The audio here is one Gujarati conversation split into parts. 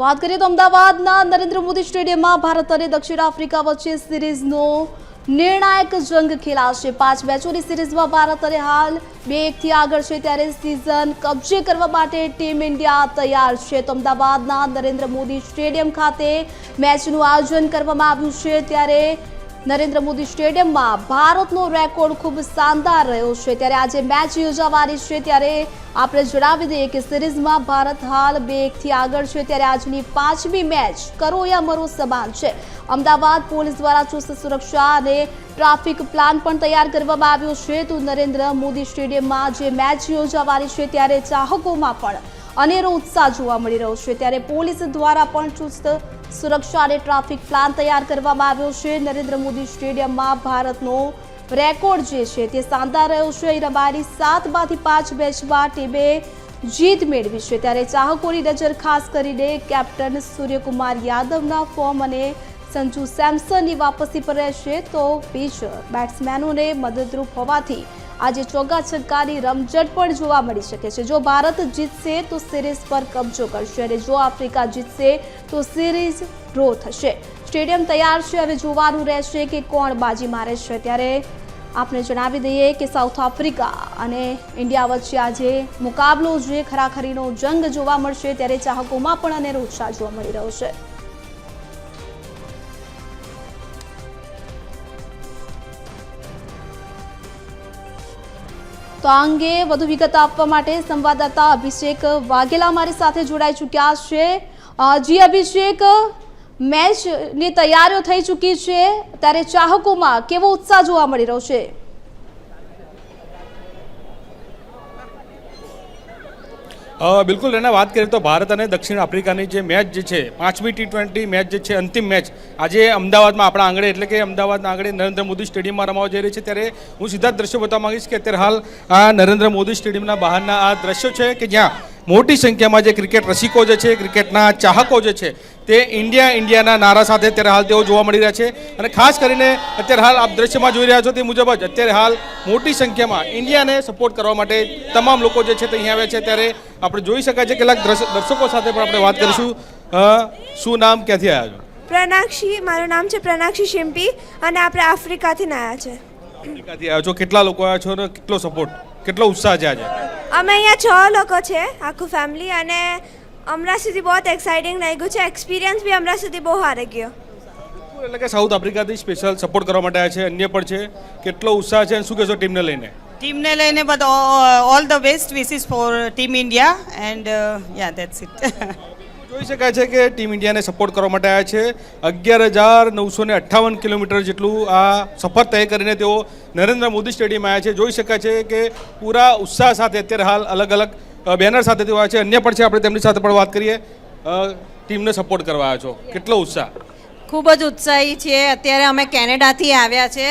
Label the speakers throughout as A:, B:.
A: વાત કરીએ તો અમદાવાદના નરેન્દ્ર મોદી સ્ટેડિયમમાં ભારત અને દક્ષિણ આફ્રિકા વચ્ચે સિરીઝનો નિર્ણાયક જંગ ખેલાશે। 5 મેચોની સિરીઝમાં ભારત અને હાલ 2-1થી આગળ છે, ત્યારે સિઝન કબજે કરવા માટે ટીમ ઇન્ડિયા તૈયાર છે। તો અમદાવાદના નરેન્દ્ર મોદી સ્ટેડિયમ ખાતે મેચનું આયોજન કરવામાં આવ્યું છે, ત્યારે નરેન્દ્ર મોદી સ્ટેડિયમમાં ભારતનો રેકોર્ડ ખૂબ શાનદાર રહ્યો છે, ત્યારે આજે મેચ યોજાવાની છે। ત્યારે આપણે જણાવી દઈએ કે સિરીઝમાં ભારત હાલ 2-1થી આગળ છે, ત્યારે આજની 5મી મેચ કરો યા મરો સમાન છે। અમદાવાદ પોલીસ દ્વારા ચુસ્ત સુરક્ષા અને ટ્રાફિક પ્લાન પણ તૈયાર કરવામાં આવ્યો છે। તો નરેન્દ્ર મોદી સ્ટેડિયમમાં જે મેચ યોજાવાની છે, ત્યારે ચાહકોમાં પણ અનેરો ઉત્સાહ જોવા મળી રહ્યો છે, ત્યારે પોલીસ દ્વારા પણ ચુસ્ત સુરક્ષા અને ટ્રાફિક પ્લાન તૈયાર કરવામાં આવ્યો છે। નરેન્દ્ર મોદી સ્ટેડિયમમાં ભારતનો રેકોર્ડ જે છે તે શાનદાર રહ્યો છે। અહીં રમાયેલી 7માંથી 5 મેચમાં ટીમે જીત મેળવી છે, ત્યારે ચાહકોની નજર ખાસ કરીને કેપ્ટન સૂર્યકુમાર યાદવના ફોર્મ અને સંજુ સેમસનની વાપસી પર રહેશે। તો પીચ બેટ્સમેનોને મદદરૂપ હોવાથી આજે ચોગ્ગા છગ્ગાની રમઝટ પણ જોવા મળી શકે છે। જો ભારત જીતશે તો સિરીઝ પર કબજો કરશે અને જો આફ્રિકા જીતશે તો સિરીઝ ડ્રો થશે। સ્ટેડિયમ તૈયાર છે, હવે જોવાનું રહેશે કે કોણ બાજી મારે છે। ત્યારે આપણે જણાવી દઈએ કે સાઉથ આફ્રિકા અને ઇન્ડિયા વચ્ચે આજે મુકાબલો જે ખરાખરીનો જંગ જોવા મળશે, ત્યારે ચાહકોમાં પણ અનેરો ઉત્સાહ જોવા મળી રહ્યો છે। તો આ અંગે વધુ વિગત આપવા માટે સંવાદદાતા અભિષેક વાઘેલા અમારી સાથે જોડાઈ ચૂક્યા છે। જી અભિષેક, મેચની તૈયારીઓ થઈ ચૂકી છે, ત્યારે ચાહકોમાં કેવો ઉત્સાહ જોવા મળી રહ્યો છે?
B: બિલકુલ રેના, વાત કરીએ તો ભારત અને દક્ષિણ આફ્રિકાની જે મેચ જે છે 5મી T20 મેચ જે છે, અંતિમ મેચ આજે અમદાવાદમાં આપણા આંગણે એટલે કે અમદાવાદના આંગણે નરેન્દ્ર મોદી સ્ટેડિયમમાં રમાવા જઈ રહી છે। ત્યારે હું સીધા જ દ્રશ્યો બતાવવા માંગીશ કે અત્યારે હાલ આ નરેન્દ્ર મોદી સ્ટેડિયમના બહારના આ દ્રશ્યો છે કે જ્યાં મોટી સંખ્યામાં જે ક્રિકેટ રસિકો જે છે, ક્રિકેટના ચાહકો જે છે તે ઇન્ડિયાના નારા સાથે અત્યારે હાલ તેઓ જોવા મળી રહ્યા છે। અને ખાસ કરીને અત્યારે હાલ આપ દ્રશ્યમાં જોઈ રહ્યા છો તે મુજબ જ અત્યારે હાલ મોટી સંખ્યામાં ઇન્ડિયાને સપોર્ટ કરવા માટે તમામ લોકો જે છે તે અહીં આવ્યા છે। ત્યારે આપણે જોઈ શકાય છે કેટલાક દર્શકો સાથે પણ આપણે વાત કરીશું। શું નામ, ક્યાંથી આવ્યા છો?
C: પ્રનાક્ષી, મારું નામ છે પ્રનાક્ષી શિમ્પી અને આપણે આફ્રિકાથી આવ્યા છે।
B: આફ્રિકાથી આવ્યા છો, કેટલા લોકો આવ્યા છો અને કેટલો સપોર્ટ, કેટલો ઉત્સાહ છે આજે?
C: અમે અહીંયા 6 લોકો છે, આખું ફેમિલી, અને હમણાં સુધી બહુ એક્સાઇટિંગ લાગ્યું છે। એક્સપિરિયન્સ બી હમણાં સુધી બહુ સારો ગયો।
B: એટલે કે સાઉથ આફ્રિકાથી સ્પેશિયલ સપોર્ટ કરવા માટે આવ્યા છે, અન્ય પણ છે, કેટલો ઉત્સાહ છે અને શું કહેશો ટીમને લઈને?
D: ટીમને લઈને બધા all the best wishes for team India and yeah that's it.
B: જોઈ શકાય છે કે ટીમ ઇન્ડિયાને સપોર્ટ કરવા માટે આવ્યા છે। 11,958 કિલોમીટર જેટલું આ સફર તય કરીને તેઓ નરેન્દ્ર મોદી સ્ટેડિયમ આવ્યા છે। જોઈ શકાય છે કે પૂરા ઉત્સાહ સાથે અત્યારે હાલ અલગ અલગ બેનર સાથે તેઓ આવ્યા છે, અન્ય પણ છે, આપણે તેમની સાથે પણ વાત કરીએ। ટીમને સપોર્ટ કરવા આવ્યા છો, કેટલો ઉત્સાહ?
D: ખૂબ જ ઉત્સાહી છીએ। અત્યારે અમે કેનેડાથી આવ્યા છે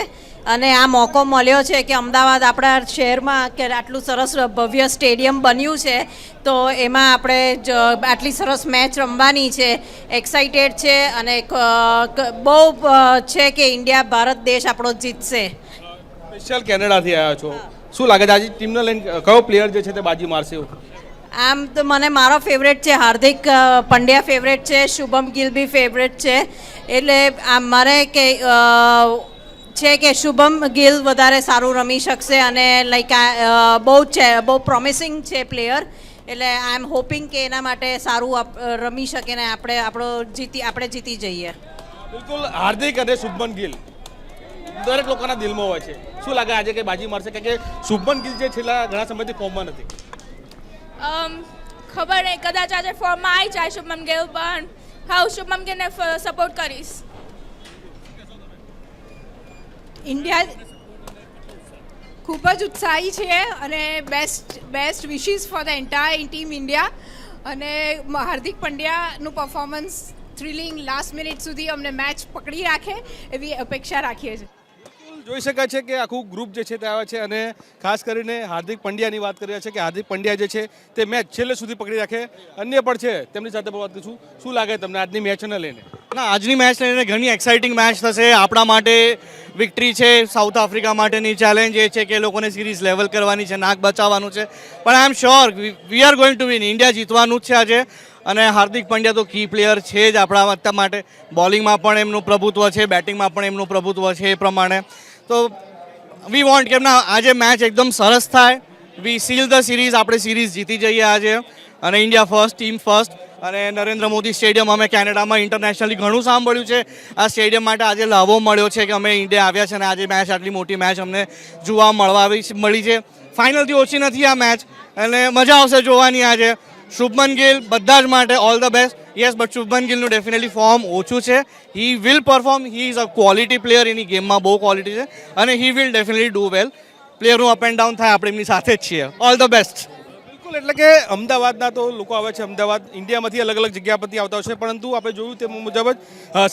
D: અને આ મોકો મળ્યો છે કે અમદાવાદ આપણા શહેરમાં કે આટલું સરસ ભવ્ય સ્ટેડિયમ બન્યું છે, તો એમાં આપણે આટલી સરસ મેચ રમવાની છે। એક્સાઇટેડ છે અને બહુ છે કે ઇન્ડિયા, ભારત દેશ આપણો જીતશે।
B: સ્પેશિયલ કેનેડાથી આવ્યા છો, શું લાગે છે આજે ટીમને લઈને કયો પ્લેયર જે છે તે બાજી મારશે?
D: આમ તો મને મારો ફેવરેટ છે હાર્દિક પંડ્યા, ફેવરેટ છે શુભમ ગિલ બી ફેવરેટ છે, એટલે આમ મારે કે છે કે શુભમ ગિલ વધારે સારું રમી શકશે અને લાઈક બહુ પ્રોમિસિંગ છે પ્લેયર, એટલે આઈ એમ હોપિંગ કે એના માટે સારું રમી શકે ને આપણે જીતી જઈએ।
B: બિલકુલ, હાર્દિક અને શુભમન ગિલ દરેક લોકોના દિલમાં હોય છે, શું લાગે આજે કે બાજી મારશે? કે શુભમન ગિલ જે છેલ્લા ઘણા સમયથી ફોર્મમાં નથી,
E: ખબર નહીં, કદાચ આજે ફોર્મમાં આવી જાય શુભમન ગિલ, પણ હા, શુભમન ગિલને સપોર્ટ કરીશ।
F: ઇન્ડિયા ખૂબ જ ઉત્સાહી છે અને best wishes for the entire team India. અને હાર્દિક પંડ્યાનું પરફોર્મન્સ થ્રિલિંગ, લાસ્ટ મિનિટ સુધી અમને મેચ પકડી રાખે એવી અપેક્ષા રાખીએ છીએ।
B: જોઈ શકાય છે કે આખું ગ્રુપ જે છે તે આવે છે અને ખાસ કરીને હાર્દિક પંડ્યાની વાત કરી રહ્યા છે કે હાર્દિક પંડ્યા જે છે તે મેચ છેલ્લે સુધી પકડી રાખે, અન્ય પણ છે તેમની સાથે વાત કરીશું। શું લાગે તમને આજની મેચને લઈને?
G: ના, આજની મેચ લઈને ઘણી એક્સાઇટિંગ મેચ થશે। આપણા માટે વિક્ટરી છે, સાઉથ આફ્રિકા માટેની ચેલેન્જ એ છે કે લોકોને સિરીઝ લેવલ કરવાની છે, નાક બચાવવાનું છે, પણ I am sure we are going to win. India જીતવાનું જ છે આજે। અને હાર્દિક પંડ્યા તો કી પ્લેયર છે જ આપણા માટે. બોલિંગમાં પણ એમનું પ્રભુત્વ છે, બેટિંગમાં પણ એમનું પ્રભુત્વ છે. એ પ્રમાણે તો વી વોન્ટ કે એમના આજે મેચ એકદમ સરસ થાય. વી સીલ ધ સિરીઝ, આપણે સિરીઝ જીતી જઈએ આજે, અને ઇન્ડિયા ફર્સ્ટ, ટીમ ફર્સ્ટ. અને નરેન્દ્ર મોદી સ્ટેડિયમ અમે કેનેડામાં ઇન્ટરનેશનલી ઘણું સાંભળ્યું છે. આ સ્ટેડિયમ માટે આજે લાભો મળ્યો છે કે અમે ઇન્ડિયા આવ્યા છે અને આજે મેચ, આટલી મોટી મેચ અમને જોવા મળી છે. ફાઇનલથી ઓછી નથી આ મેચ અને મજા આવશે જોવાની આજે. શુભમન ગિલ બધા જ માટે all the best. Yes, but Shubman ગિલનું ડેફિનેટલી ફોર્મ ઓછું છે. He will perform, he is a quality player, એની ગેમમાં બહુ ક્વોલિટી છે અને he will definitely do well. પ્લેયરનું અપ એન્ડ ડાઉન થાય, આપણે એમની સાથે જ છીએ. All the best.
B: બિલકુલ, એટલે કે અમદાવાદના તો લોકો આવે છે, અમદાવાદ ઇન્ડિયામાંથી અલગ અલગ જગ્યા પરથી આવતા હોય છે, પરંતુ આપણે જોયું તે મુજબ જ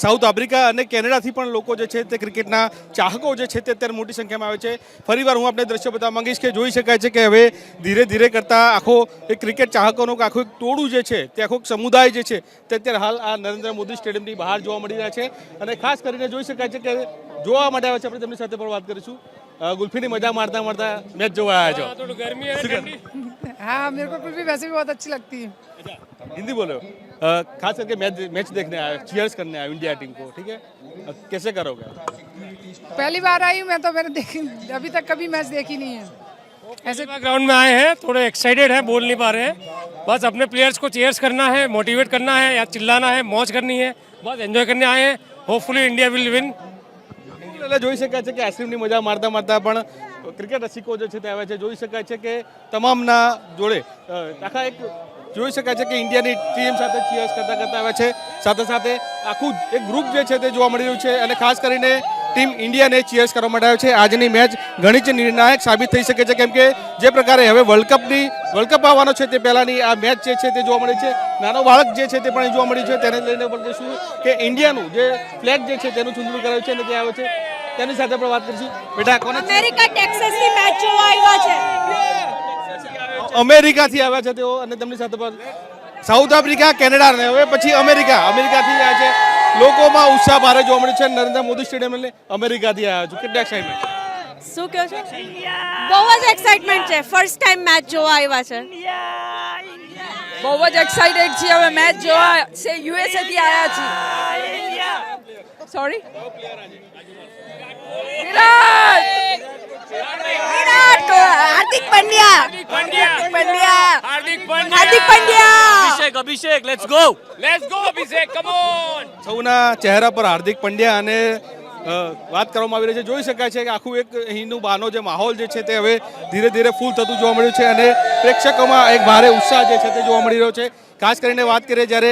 B: સાઉથ આફ્રિકા અને કેનેડાથી પણ લોકો જે છે તે ક્રિકેટના ચાહકો જે છે તે અત્યારે મોટી સંખ્યામાં આવે છે. ફરીવાર હું આપણે દ્રશ્ય બતાવવા માંગીશ કે જોઈ શકાય છે કે હવે ધીરે ધીરે કરતાં આખો એક ક્રિકેટ ચાહકોનું આખું એક ટોળું જે છે તે આખો એક સમુદાય જે છે તે અત્યારે હાલ આ નરેન્દ્ર મોદી સ્ટેડિયમની બહાર જોવા મળી રહ્યા છે. અને ખાસ કરીને જોઈ શકાય છે કે જોવા માટે આવે છે. આપણે તેમની સાથે પણ વાત કરીશું. ગુલ્ફીની મજા મારતા મારતા મેચ જોવા આવ્યા છો.
H: गर्मी है ठंडी हाँ मेरे को कुल्फी वैसे भी बहुत अच्छी लगती है.
B: हिंदी बोलो. खास करके मैच देखने आए, चीयर्स करने आए इंडिया टीम को, ठीक है? कैसे करोगे?
H: पहली बार आई हूँ मैं तो, मैंने देखी अभी तक कभी मैच देखी नहीं है.
I: ऐसे ग्राउंड में आए हैं, थोड़े एक्साइटेड हैं, बोल नहीं पा रहे हैं. बस अपने प्लेयर्स को चीयर्स करना है, मोटिवेट करना है या चिल्लाना है, मौज करनी है, बस एंजॉय करने आए हैं. Hopefully India will win.
B: એટલે જોઈ શકાય છે કે આઈસ્ક્રીમની મજા મારતા મારતા પણ ક્રિકેટ રસિકો જે છે તે આવે છે. જોઈ શકાય છે કે તમામના જોડે આખા એક જોઈ શકાય છે કે ઇન્ડિયાની ટીમ સાથે ચીયર્સ કરતા કરતા આવે છે. સાથે સાથે આખું એક ગ્રુપ જે છે તે જોવા મળી રહ્યું છે અને ખાસ કરીને ટીમ ઇન્ડિયાને ચીયર્સ કરવા માટે આવે છે. આજની મેચ ઘણી જ નિર્ણાયક સાબિત થઈ શકે છે, કેમ કે જે પ્રકારે હવે વર્લ્ડ કપ આવવાનો છે તે પહેલાંની આ મેચ જે છે તે જોવા મળી છે. નાનો બાળક જે છે તે પણ જોવા મળ્યું છે. તેને લઈને પણ કહીશું કે ઇન્ડિયાનું જે ફ્લેગ જે છે તેનું ચૂંદડું કરાયું છે અને તે આવે છે. તેની સાથે પણ વાત કરીશું. બેટા કોને?
C: અમેરિકા ટેક્સાસની મેચ જોવા આવ્યા છે.
B: અમેરિકાથી આવ્યા છે તેઓ અને તેમની સાથે પણ સાઉથ આફ્રિકા, કેનેડા ને હવે પછી અમેરિકાથી આવ્યા છે. લોકોમાં ઉત્સાહ ભારે જોવા મળ્યો છે. નરેન્દ્ર મોદી સ્ટેડિયમ એટલે અમેરિકાથી આવ્યા છું. કેટલા એક્સાઇટમેન્ટ?
C: શું કહો છો? બહુ જ એક્સાઇટમેન્ટ છે. ફર્સ્ટ ટાઈમ મેચ જોવા આવ્યા છે.
E: બહુ જ એક્સાઇટેડ છીએ હવે મેચ જોવા. સે યુએસએ થી આવ્યા છીએ. Sorry
C: Hardik Pandya.
I: Abhishek let's go Abhishek, come on.
B: સૌના ચહેરા પર હાર્દિક પંડ્યા અને વાત કરવામાં આવી રહી છે. જોઈ શકાય છે કે આખું એક અહીંનું બહારનો જે માહોલ જે છે તે હવે ધીરે ધીરે ફૂલ થતું જોવા મળ્યું છે અને પ્રેક્ષકોમાં એક ભારે ઉત્સાહ જે છે તે જોવા મળી રહ્યો છે. ખાસ કરીને વાત કરીએ જ્યારે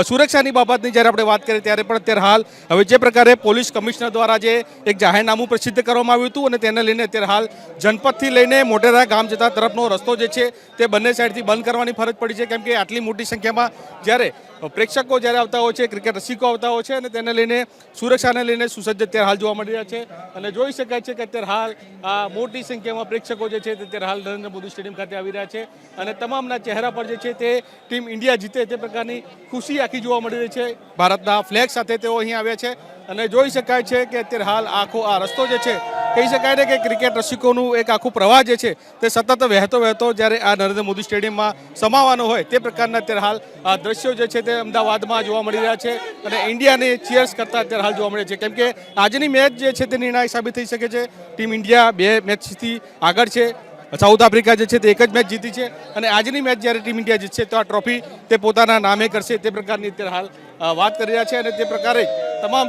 B: સુરક્ષાની બાબતની જ્યારે આપણે વાત કરીએ ત્યારે પણ અત્યારે હાલ હવે જે પ્રકારે પોલીસ કમિશનર દ્વારા જે એક જાહેરનામું પ્રસિદ્ધ કરવામાં આવ્યું હતું અને તેને લઈને અત્યારે હાલ જનપદથી લઈને મોટેરા ગામ જતા તરફનો રસ્તો જે છે તે બંને સાઈડથી બંધ કરવાની ફરજ પડી છે, કેમ કે આટલી મોટી સંખ્યામાં જ્યારે પ્રેક્ષકો જ્યારે આવતા હોય છે, ક્રિકેટ રસિકો આવતા હોય છે અને તેને લઈને સુરક્ષાને લઈને સુસજ્જ અત્યારે હાલ જોવા મળી રહ્યા છે. અને જોઈ શકાય છે કે અત્યારે હાલ આ મોટી સંખ્યામાં પ્રેક્ષકો જે છે તે અત્યારે હાલ નરેન્દ્ર મોદી સ્ટેડિયમ ખાતે આવી રહ્યા છે અને તમામના ચહેરા પર જે છે તે ટીમ ઇન્ડિયા જીતે તે પ્રકારની ખુશી આખી જોવા મળી રહી છે. ભારતના ફ્લેગ સાથે તેઓ અહીં આવ્યા છે અને જોઈ શકાય છે કે અત્યારે હાલ આખો આ રસ્તો જે છે કહી શકાય ને કે ક્રિકેટ રસિકોનું એક આખું પ્રવાહ જે છે તે સતત વહેતો જ્યારે આ નરેન્દ્ર મોદી સ્ટેડિયમમાં સમાવાનો હોય તે પ્રકારના અત્યારે હાલ આ દ્રશ્યો જે છે તે અમદાવાદમાં જોવા મળી રહ્યા છે અને ઇન્ડિયાને ચીયર્સ કરતા અત્યારે હાલ જોવા મળે છે, કેમ કે આજની મેચ જે છે તે નિર્ણાયક સાબિત થઈ શકે છે. ટીમ ઇન્ડિયા 2 મેચથી આગળ છે. સાઉથ આફ્રિકા જે છે તે એક જ મેચ જીતી છે અને આજની મેચ જ્યારે ટીમ ઇન્ડિયા જીતશે તો આ ટ્રોફી તે પોતાના નામે કરશે તે પ્રકારની અત્યારે હાલ વાત કરી રહ્યા છે અને તે પ્રકારે તમામ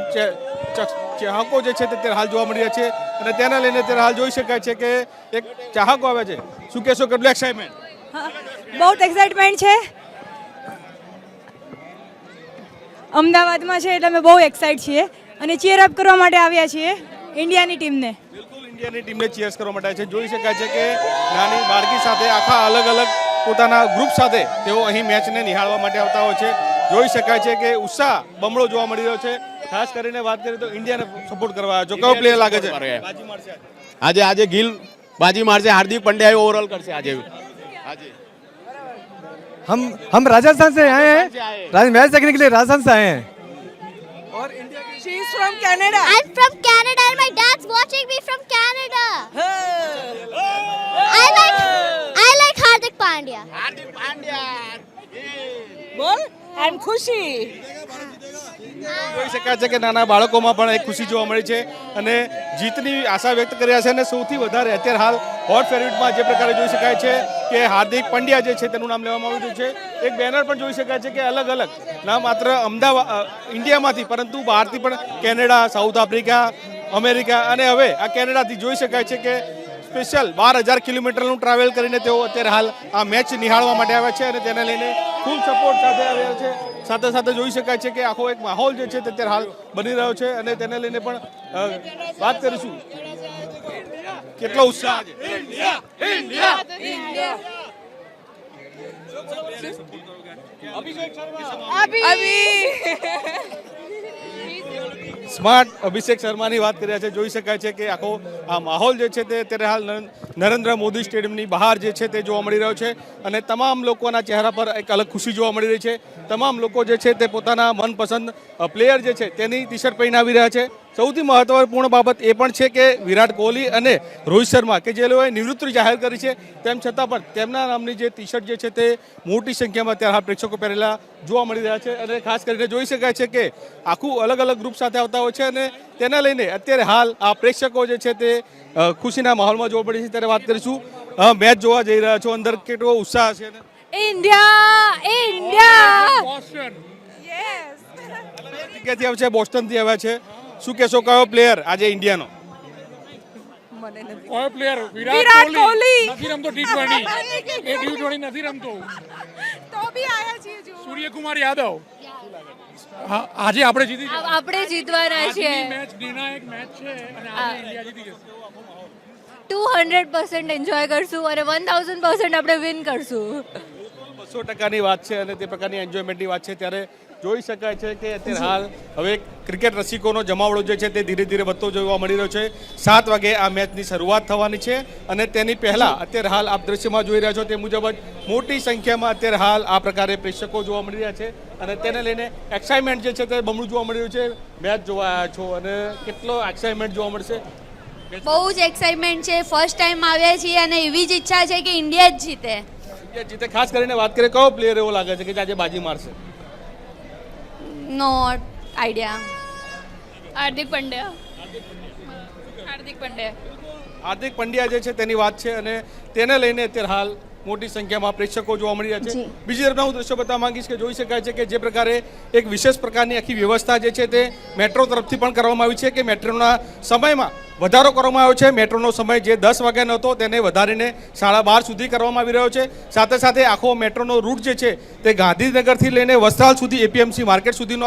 B: ચાહકો જે છે તે અત્યારે હાલ જોવા મળી રહ્યા છે અને તેના લઈને અત્યારે હાલ જોઈ શકાય છે કે એક ચાહકો આવે છે. શું કહેશો, કેટલું એક્સાઇટમેન્ટ?
C: બહુ એક્સાઇટમેન્ટ છે. અમદાવાદમાં છે એટલે અમે બહુ એક્સાઇટ છીએ અને ચીયર અપ કરવા માટે આવ્યા છીએ ઇન્ડિયાની ટીમને.
B: ઇન્ડિયાની ટીમને ચીયર્સ કરવા માટે છે. જોઈ શકાય છે કે નાની બાળકી સાથે આખા અલગ અલગ પોતાના ગ્રુપ સાથે તેઓ અહીં મેચને નિહાળવા માટે આવતા હોય છે. જોઈ શકાય છે કે ઉત્સાહ બમણો જોવા મળી રહ્યો છે. ખાસ કરીને વાત કરીએ તો ઇન્ડિયાને સપોર્ટ કરવા આવ્યો છો. કયો પ્લેયર લાગે છે બાજી મારશે
J: આજે ગિલ बाजी मार से हार्दिक पांड्या ओवरऑल कर से आज
K: हम राजस्थान से आए हैं, मैच देखने के लिए राजस्थान से आए हैं.
C: और इंडिया की she is from Canada.
L: I'm from Canada and my dad's watching me from Canada. I like Hardik Pandya.
J: Hardik Pandya
E: બોલ એન્ડ ખુશી.
B: જોઈ શકાય છે કે નાના બાળકોમાં પણ એક ખુશી જોવા મળી છે અને જીતની આશા વ્યક્ત કર્યા છે. અને સૌથી વધારે અત્યારે હાલ હોટ ફેવરિટમાં જે પ્રકારે જોઈ શકાય છે કે હાર્દિક પંડ્યા જે છે તેનું નામ લેવામાં આવ્યું છે. એક બેનર પણ જોઈ શકાય છે કે અલગ અલગ ના માત્ર અમદાવાદ ઇન્ડિયામાંથી પરંતુ બહારથી પણ કેનેડા, સાઉથ આફ્રિકા, અમેરિકા અને હવે આ કેનેડાથી જોઈ શકાય છે કે સ્પેશિયલ 12,000 કિલોમીટરનું ટ્રાવેલ કરીને તેઓ અત્યારે હાલ આ મેચ નિહાળવા માટે આવ્યા છે અને તેને લઈને ફૂલ સપોર્ટ સાથે આવ્યા છે. સાથે સાથે જોઈ શકાય છે કે આખો એક માહોલ જે છે તે અત્યારે હાલ બની રહ્યો છે અને તેને લઈને પણ વાત કરીશું કેટલો ઉત્સાહ છે. સ્માર્ટ અભિષેક શર્માની વાત કર્યા છે. જોઈ શકાય છે કે આખો આ માહોલ જે છે તે અત્યારે હાલ નરેન્દ્ર મોદી સ્ટેડિયમની બહાર જે છે તે જોવા મળી રહ્યો છે અને તમામ લોકોના ચહેરા પર એક અલગ ખુશી જોવા મળી રહી છે. તમામ લોકો જે છે તે પોતાના મનપસંદ પ્લેયર જે છે તેની ટી શર્ટ પહેરીને આવી રહ્યા છે. સૌથી મહત્વપૂર્ણ બાબત એ પણ છે કે વિરાટ કોહલી અને રોહિત શર્મા કે જે લોકોએ નિવૃત્તિ જાહેર કરી છે તેમ છતાં પણ તેમના નામની જે ટી શર્ટ જે છે તે મોટી સંખ્યામાં અત્યારે હાલ પ્રેક્ષકો પહેરેલા જોવા મળી રહ્યા છે. અને ખાસ કરીને જોઈ શકાય છે કે આખું અલગ અલગ ગ્રુપ સાથે આવતા હોય છે અને તેને લઈને અત્યારે હાલ આ પ્રેક્ષકો જે છે તે ખુશીના માહોલમાં જોવા મળી છે. ત્યારે વાત કરીશું મેચ જોવા જઈ રહ્યા છો, અંદર કેટલો ઉત્સાહ છે. જગ્યાથી આવે છે, બોસ્ટનથી આવ્યા છે. શું કહેશો કયો પ્લેયર આજે ઇન્ડિયાનો?
I: કયો પ્લેયર? વિરાટ કોહલી નથી રમતો T20. એ T20 નથી રમતો.
F: તો બી આયા છીએ જો.
I: સૂર્યકુમાર યાદવ. આજે આપણે
L: જીતવાના છીએ.
I: મેચ નિર્ણાયક મેચ છે અને આજે ઇન્ડિયા જીતી જશે.
L: 200% એન્જોય કરશું અને 1000% આપણે વિન કરશું.
B: 200%ની વાત છે અને તે પ્રકારની એન્જોયમેન્ટની વાત છે. ત્યારે જોઈ શકાય છે કે અત્યારે હાલ હવે ક્રિકેટ રસિકોનો જમાવડો જે છે તે ધીરે ધીરે વધતો જોવા મળી રહ્યો છે. 7 વાગે આ મેચની શરૂઆત થવાની છે અને તેની પહેલા અત્યારે હાલ આપ દ્રશ્યમાં જોઈ રહ્યા છો તે મુજબ જ મોટી સંખ્યામાં અત્યારે હાલ આ પ્રકારે પ્રેક્ષકો જોવા મળી રહ્યા છે અને તેને લઈને એક્સાઇટમેન્ટ જે છે તે બમણું જોવા મળી રહ્યું છે. મેચ જોવા આવ્યા છો અને કેટલો એક્સાઇટમેન્ટ જોવા મળશે?
L: બહુ જ એક્સાઇટમેન્ટ છે. ફર્સ્ટ ટાઈમ આવ્યા છીએ અને એવી જ ઈચ્છા છે કે ઇન્ડિયા જ જીતે.
B: જીતે. ખાસ કરીને વાત કરીએ કયો પ્લેયર એવો લાગે છે કે આજે બાજી મારશે?
L: નો આઈડિયા.
E: હાર્દિક પંડ્યા.
B: હાર્દિક પંડ્યા જે છે તેની વાત છે અને તેને લઈને અત્યારે હાલ મોટી સંખ્યામાં પ્રેક્ષકો જોવા મળી રહ્યા છે. બીજી તરફ હું દ્રશ્ય બતાવવા માંગીશ કે જોઈ શકાય છે કે જે પ્રકારે એક વિશેષ પ્રકારની આખી વ્યવસ્થા જે છે તે મેટ્રો તરફથી પણ કરવામાં આવી છે કે મેટ્રોના સમયમાં વધારો કરવામાં આવ્યો છે. મેટ્રોનો સમય જે 10 વાગ્યાનો હતો તેને વધારીને 12:30 સુધી કરવામાં આવી રહ્યો છે. સાથે સાથે આખો મેટ્રોનો રૂટ જે છે તે ગાંધીનગરથી લઈને વસ્ત્રાલ સુધી એપીએમસી માર્કેટ સુધીનો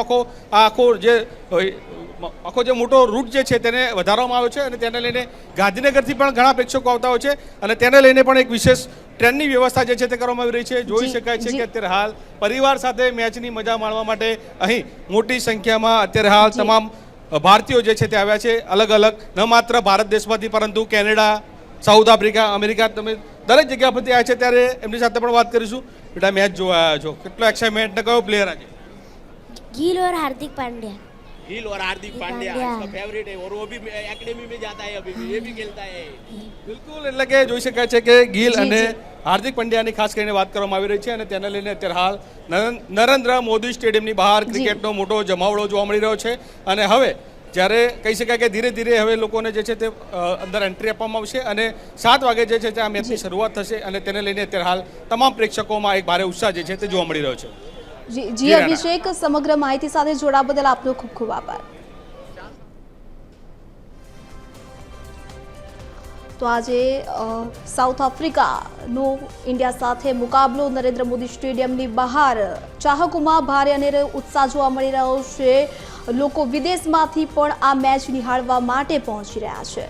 B: આખો જે મોટો રૂટ જે છે તેને વધારવામાં આવ્યો છે અને તેને લઈને ગાંધીનગરથી પણ ઘણા પ્રેક્ષકો આવતા હોય છે અને તેને લઈને પણ એક વિશેષ ટ્રેનની વ્યવસ્થા જે છે તે કરવામાં આવી રહી છે. જોઈ શકાય છે કે અત્યારે હાલ પરિવાર સાથે મેચની મજા માણવા માટે અહીં મોટી સંખ્યામાં અત્યારે હાલ તમામ ભારતીયો જે છે તે આવ્યા છે. અલગ અલગ ન માત્ર ભારત દેશમાંથી પરંતુ કેનેડા, સાઉથ આફ્રિકા, અમેરિકા, તમે દરેક જગ્યા પરથી આવ્યા છે. ત્યારે એમની સાથે પણ વાત કરીશું. બેટા મેચ જોવા આવ્યા છો, કેટલો એક્સાઇટમેન્ટ ને કયો પ્લેયર આજે?
L: ગિલ और हार्दिक पांड्या.
J: गिल और हार्दिक पांड्या इसका फेवरेट है और वो भी एकेडमी में जाता है, अभी भी ये भी खेलता है.
B: બિલકુલ. એટલે કે જોઈ શકાય છે કે ગિલ અને હાર્દિક પંડ્યાની ખાસ કરીને વાત કરવામાં આવી રહી છે અને તેને લઈને અત્યારે હાલ નરેન્દ્ર મોદી સ્ટેડિયમની બહાર ક્રિકેટનો મોટો જમાવડો જોવા મળી રહ્યો છે અને હવે જ્યારે કહી શકાય કે ધીરે ધીરે હવે લોકોને જે છે તે અંદર એન્ટ્રી આપવામાં આવશે અને 7 વાગે જે છે તે આ મેચની શરૂઆત થશે અને તેને લઈને અત્યારે હાલ તમામ પ્રેક્ષકોમાં એક ભારે ઉત્સાહ જે છે તે જોવા મળી રહ્યો છે.
A: જી અભિષેક, સમગ્ર માહિતી સાથે જોડાવા બદલ આપનો ખૂબ ખૂબ આભાર. તો આજે સાઉથ આફ્રિકાનો ઇન્ડિયા સાથે મુકાબલો નરેન્દ્ર મોદી સ્ટેડિયમની બહાર ચાહકોમાં ભારે અને ઉત્સાહ જોવા મળી રહ્યો છે. લોકો વિદેશમાંથી પણ આ મેચ નિહાળવા માટે પહોંચી રહ્યા છે.